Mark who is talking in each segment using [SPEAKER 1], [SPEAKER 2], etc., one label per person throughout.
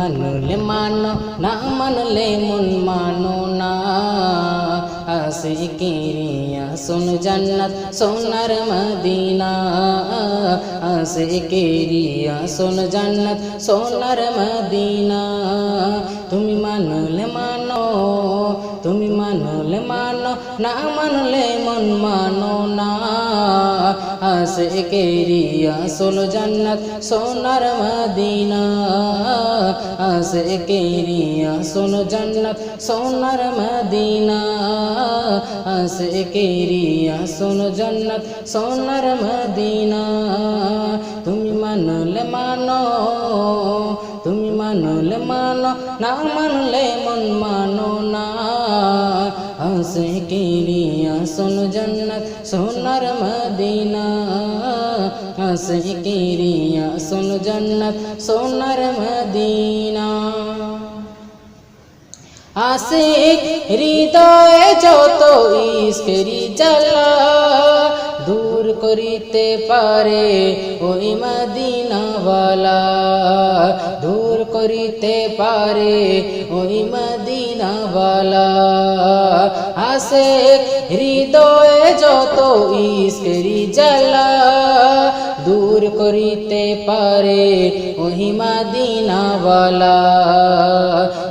[SPEAKER 1] মানলে মানো না মানলে মন মানো না আশিকেরিয়া আসন জান্নাত সোনার মদিনা আশিকেরিয়া আসন জান্নাত সোনার মদিনা তুমি মানলে মানো তুমি মানলে মানো না মানলে মন মানো না আশিকেরিয়া আসন জান্নাত সোনার মদিনা আশিকেরিয়া আসন জান্নাত সোনার মদিনা আশিকেরিয়া আসন জান্নাত সোনার মদিনা তুমি মানলে মানো তুমি মানলে মানো না মানলে মন মানো না আশিকেরিয়া আসন জান্নাত সোনার মদিনা আশিকেরিয়া আসন জান্নাত সোনার মদিনা আশিক হৃদয়ে যত ইশকেরি জ্বালা দূর করিতে পারে ওই মদিনাওয়ালা দূর করিতে পারে ওই মদিনাওয়ালা আশিক হৃদয়ে যত ইশকেরি জ্বালা দূর করিতে পারে ওই মদিনাওয়ালা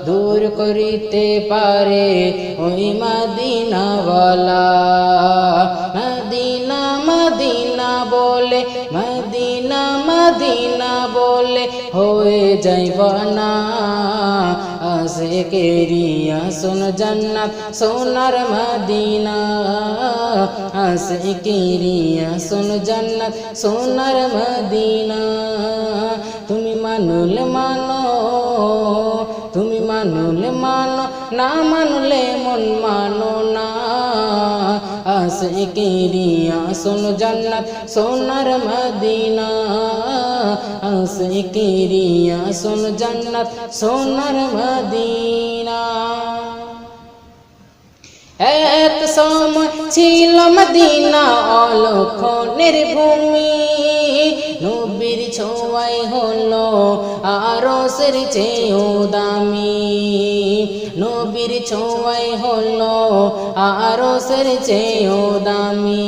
[SPEAKER 1] দূর করিতে পারে ওই মদিনাওয়ালা মদিনা মদিনা বলে মদিনা মদিনা বলে হয়ে যাইব না আশিকেরিয়া আসন জান্নাত সোনার মদিনা আশিকেরিয়া আসন জান্নাত সোনার মদিনা তুমি মানলে মানো তুমি মানলে মানো না মানলে মন মানো না আশিকেরিয়া আসন জান্নাত সোনার মদিনা আশিকেরিয়া আসন জান্নাত সোনার মদিনা এক সময় ছিল মদিনা অলক্ষণের ভূমি নবীর ছোঁয়ায় হলো আরশের চেয়েও দামি নবীর ছোঁয়ায় হলো আরশের চেয়েও দামি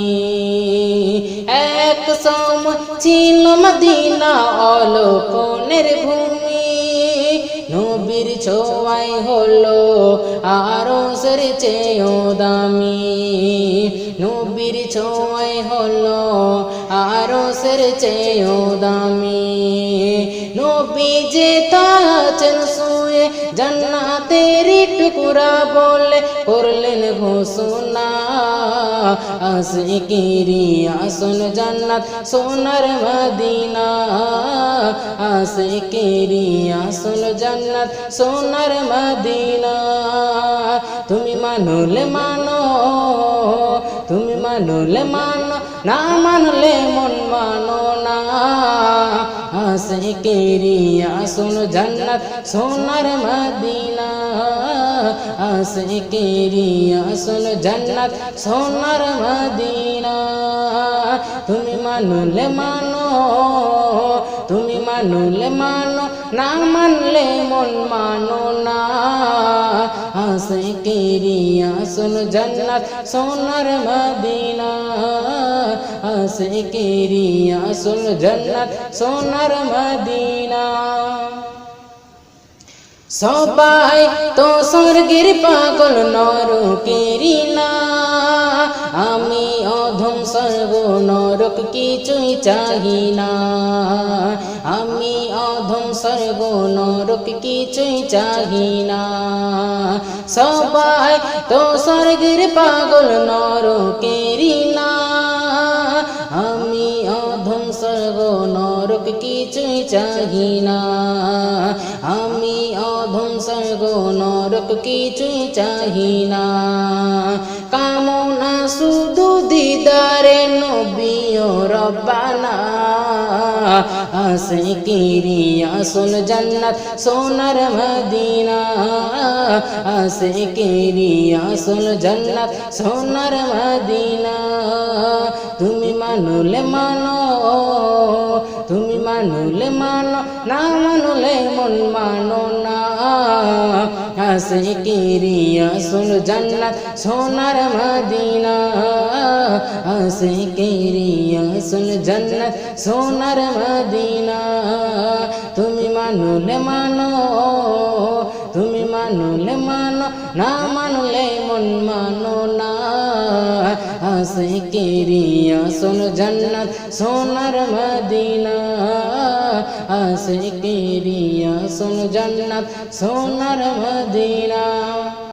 [SPEAKER 1] এক সময় ছিল মদিনা অলক্ষণের ভূমি নবীর ছোঁয়ায় হলো আরশের চেয়েও দামি নবীর ছোঁয়ায় হলো আরশের চেয়েও দামি নবী যে আছেন শুয়ে জান্নাতের টুকরা বলে করলেন ঘোষণা আশিকেরিয়া আসন জান্নাত সোনার মদিনা আশিকেরিয়া আসন জান্নাত সোনার মদিনা তুমি মানলে মানো তুমি মানলে মানো না মানলে মন মানো না আশিকেরিয়া আসন জান্নাত সোনার মদিনা আশিকেরিয়া আসন জান্নাত সোনার মদিনা তুমি মানলে মানো তুমি মানলে মানো না মানলে মন মানো না আশিকেরিয়া আসন জান্নাত সোনার মদিনা আশিকেরিয়া আসন জান্নাত সোনার মদিনা সবাই তো স্বর্গের পাগল নরকেরি না আমি অধম স্বর্গ নরক কিছুই চাহি না আমি অধম স্বর্গ নরক কিছুই চাহি না সবাই তো স্বর্গের পাগল নরকেরি না আমি অধম স্বর্গ নরক কিছুই চাহি না আমি অধম স্বর্গ নরক কিছুই চাহি না কামনা শুধু দিদারে নবী ও রব্বানা আশিকেরিয়া আসন জান্নাত সোনার মদিনা আশিকেরিয়া আসন জান্নাত সোনার মদিনা তুমি মানলে মানো তুমি মানলে মানো না মানলে মন মানো আশিকেরিয়া সুল জান্নাত সোনার মদিনা আশিকেরিয়া সুল জান্নাত সোনার মদিনা তুমি মানলে মানো তুমি মানলে মানো না মানলে মন মানো না আশিকেরিয়া সুল জান্নাত সোনার মদিনা আশিকেরিয়া সুল জান্নাত সোনার মদিনা।